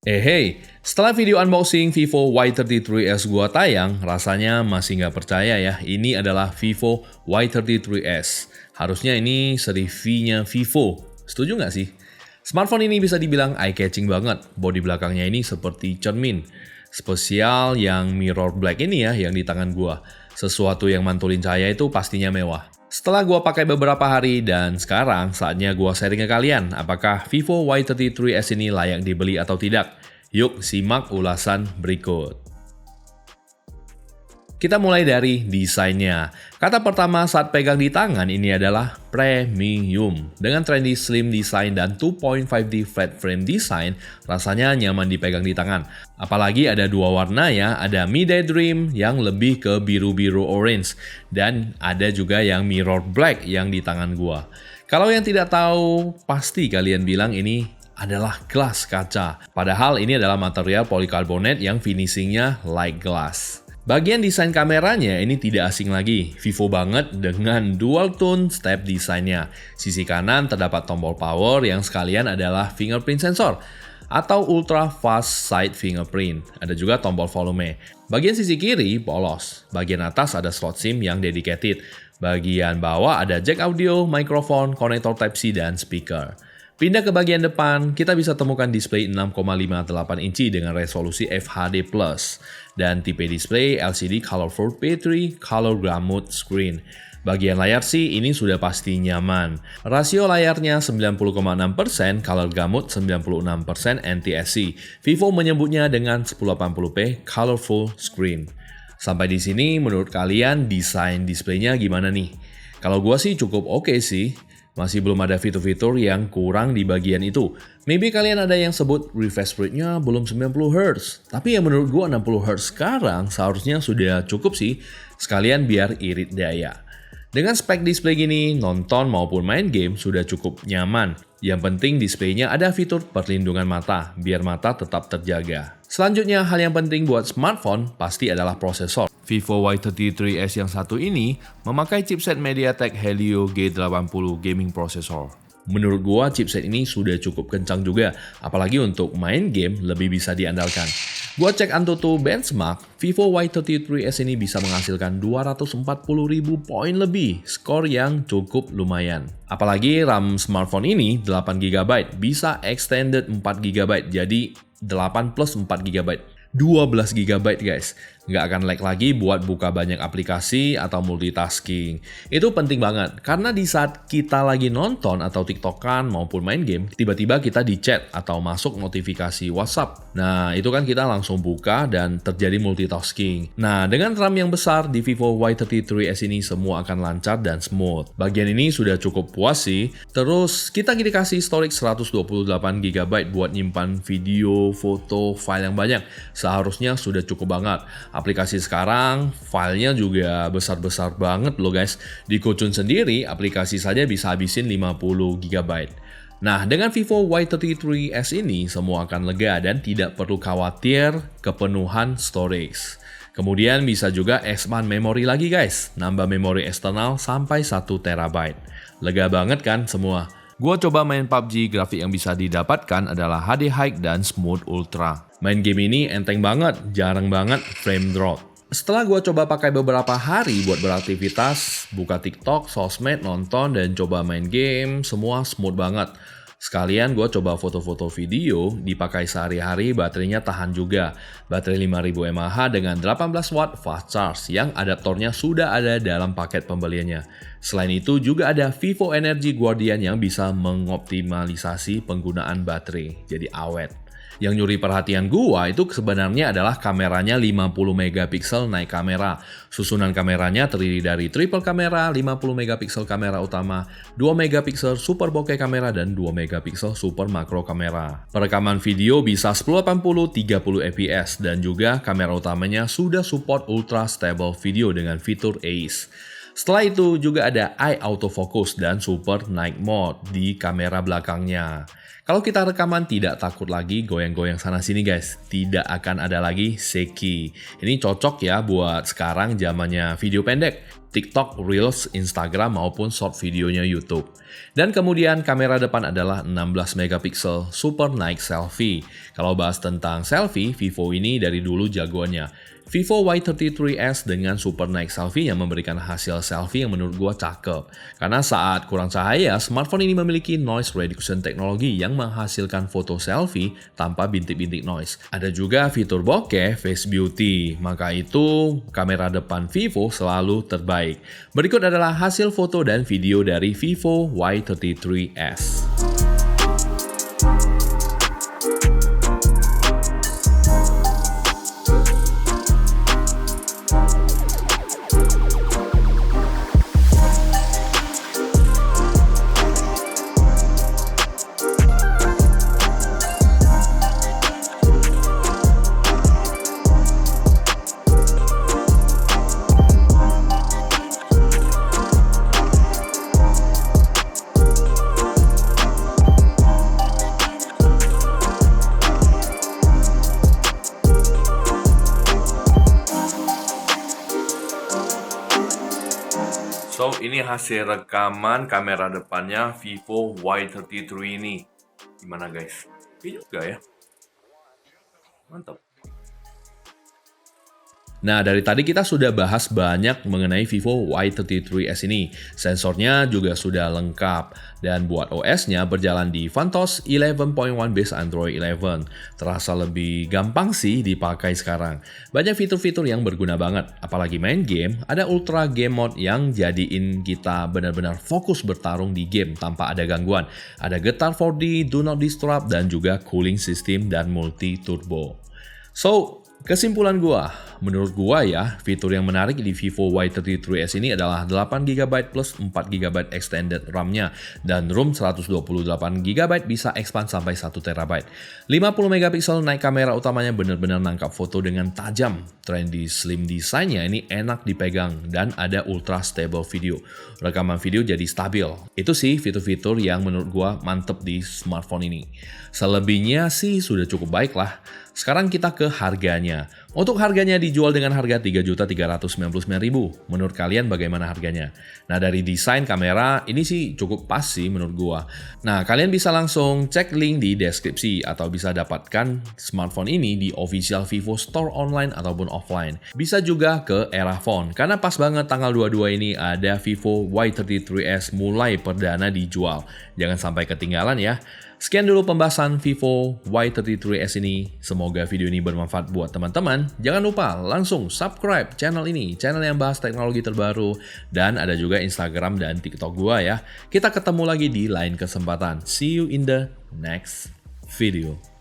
Hey, setelah video unboxing Vivo Y33s gua tayang, rasanya masih nggak percaya ya, ini adalah Vivo Y33s. Harusnya ini seri V-nya Vivo. Setuju nggak sih? Smartphone ini bisa dibilang eye-catching banget. Bodi belakangnya ini seperti cermin. Spesial yang mirror black ini ya, yang di tangan gua. Sesuatu yang mantulin cahaya itu pastinya mewah. Setelah gua pakai beberapa hari dan sekarang saatnya gua sharing ke kalian apakah Vivo Y33s ini layak dibeli atau tidak. Yuk simak ulasan berikut. Kita mulai dari desainnya. Kata pertama saat pegang di tangan ini adalah premium. Dengan trendy slim design dan 2.5D flat frame design, rasanya nyaman dipegang di tangan. Apalagi ada dua warna ya, ada Mi Daydream yang lebih ke biru-biru orange, dan ada juga yang mirror black yang di tangan gua. Kalau yang tidak tahu, pasti kalian bilang ini adalah gelas kaca. Padahal ini adalah material polikarbonat yang finishingnya like glass. Bagian desain kameranya ini tidak asing lagi, Vivo banget dengan dual tone step desainnya. Sisi kanan terdapat tombol power yang sekalian adalah fingerprint sensor atau ultra fast side fingerprint. Ada juga tombol volume. Bagian sisi kiri polos, bagian atas ada slot SIM yang dedicated. Bagian bawah ada jack audio, mikrofon, konektor Type-C, dan speaker. Pindah ke bagian depan, kita bisa temukan display 6,58 inci dengan resolusi FHD+, dan tipe display LCD Colorful P3 Color Gamut Screen. Bagian layar sih ini sudah pasti nyaman. Rasio layarnya 90,6%, color gamut 96% NTSC. Vivo menyebutnya dengan 1080p Colorful Screen. Sampai di sini menurut kalian desain displaynya gimana nih? Kalau gua sih cukup oke sih. Masih belum ada fitur-fitur yang kurang di bagian itu. Maybe kalian ada yang sebut refresh rate-nya belum 90Hz. Tapi ya menurut gua 60Hz sekarang seharusnya sudah cukup sih. Sekalian biar irit daya. Dengan spek display gini, nonton maupun main game sudah cukup nyaman. Yang penting displaynya ada fitur perlindungan mata, biar mata tetap terjaga. Selanjutnya, hal yang penting buat smartphone pasti adalah prosesor. Vivo Y33s yang satu ini memakai chipset MediaTek Helio G80 gaming processor. Menurut gua chipset ini sudah cukup kencang juga, apalagi untuk main game lebih bisa diandalkan. Gua cek Antutu benchmark, Vivo Y33s ini bisa menghasilkan 240.000 poin lebih, skor yang cukup lumayan. Apalagi RAM smartphone ini 8GB, bisa extended 4GB, jadi 8 plus 4GB. 12GB guys, nggak akan lag lagi buat buka banyak aplikasi atau multitasking. Itu penting banget, karena di saat kita lagi nonton atau tiktokan maupun main game, tiba-tiba kita di chat atau masuk notifikasi WhatsApp. Nah, itu kan kita langsung buka dan terjadi multitasking. Nah, dengan RAM yang besar di Vivo Y33s ini semua akan lancar dan smooth. Bagian ini sudah cukup puas sih. Terus, kita dikasih storage 128GB buat nyimpan video, foto, file yang banyak. Seharusnya sudah cukup banget. Aplikasi sekarang filenya juga besar-besar banget loh guys. Di Kucun sendiri aplikasi saja bisa habisin 50GB. Nah, dengan Vivo Y33s ini semua akan lega dan tidak perlu khawatir kepenuhan storage. Kemudian bisa juga expand memori lagi guys. Nambah memori eksternal sampai 1TB. Lega banget kan semua. Gua coba main PUBG, grafik yang bisa didapatkan adalah HD High dan Smooth Ultra. Main game ini enteng banget, jarang banget frame drop. Setelah gua coba pakai beberapa hari buat beraktivitas, buka TikTok, sosmed, nonton, dan coba main game, semua smooth banget. Sekalian gue coba foto-foto video, dipakai sehari-hari baterainya tahan juga. Baterai 5000 mAh dengan 18 watt fast charge yang adaptornya sudah ada dalam paket pembeliannya. Selain itu juga ada Vivo Energy Guardian yang bisa mengoptimalisasi penggunaan baterai, jadi awet. Yang nyuri perhatian gua itu sebenarnya adalah kameranya 50 megapiksel naik kamera. Susunan kameranya terdiri dari triple kamera, 50 megapiksel kamera utama, 2 megapiksel super bokeh kamera, dan 2 megapiksel super makro kamera. Perekaman video bisa 1080 30 fps dan juga kamera utamanya sudah support ultra stable video dengan fitur ACE. Setelah itu juga ada eye autofocus dan super night mode di kamera belakangnya. Kalau kita rekaman tidak takut lagi goyang-goyang sana-sini guys. Tidak akan ada lagi shaky. Ini cocok ya buat sekarang zamannya video pendek. TikTok, Reels, Instagram maupun short videonya YouTube. Dan kemudian kamera depan adalah 16 megapiksel Super Night Selfie. Kalau bahas tentang selfie, Vivo ini dari dulu jagoannya. Vivo Y33s dengan Super Night Selfie yang memberikan hasil selfie yang menurut gua cakep. Karena saat kurang cahaya, smartphone ini memiliki noise reduction teknologi yang menghasilkan foto selfie tanpa bintik-bintik noise. Ada juga fitur bokeh Face Beauty, maka itu kamera depan Vivo selalu terbaik. Berikut adalah hasil foto dan video dari Vivo Y33s. So, ini hasil rekaman kamera depannya Vivo Y33 ini. Gimana guys? Oke juga ya. Mantap. Nah, dari tadi kita sudah bahas banyak mengenai Vivo Y33s ini. Sensornya juga sudah lengkap. Dan buat OS-nya berjalan di Vantos 11.1 base Android 11. Terasa lebih gampang sih dipakai sekarang. Banyak fitur-fitur yang berguna banget. Apalagi main game, ada Ultra Game Mode yang jadiin kita benar-benar fokus bertarung di game tanpa ada gangguan. Ada getar 4D, Do Not Disturb, dan juga cooling system dan multi turbo. So, kesimpulan menurut gua ya, fitur yang menarik di Vivo Y33s ini adalah 8GB plus 4GB extended RAM-nya dan ROM 128GB bisa expand sampai 1TB. 50MP naik kamera utamanya benar-benar nangkap foto dengan tajam. Trendy slim desainnya ini enak dipegang dan ada ultra stable video. Rekaman video jadi stabil. Itu sih fitur-fitur yang menurut gua mantep di smartphone ini. Selebihnya sih sudah cukup baik lah. Sekarang kita ke harganya. Untuk harganya dijual dengan harga Rp3.399.000. Menurut kalian bagaimana harganya? Nah, dari desain kamera ini sih cukup pas sih menurut gua. Nah, kalian bisa langsung cek link di deskripsi atau bisa dapatkan smartphone ini di official Vivo Store online ataupun offline. Bisa juga ke Erafone karena pas banget tanggal 22 ini ada Vivo Y33s mulai perdana dijual. Jangan sampai ketinggalan ya. Sekian dulu pembahasan Vivo Y33s ini. Semoga video ini bermanfaat buat teman-teman. Jangan lupa langsung subscribe channel ini, channel yang bahas teknologi terbaru. Dan ada juga Instagram dan TikTok gua ya. Kita ketemu lagi di lain kesempatan. See you in the next video.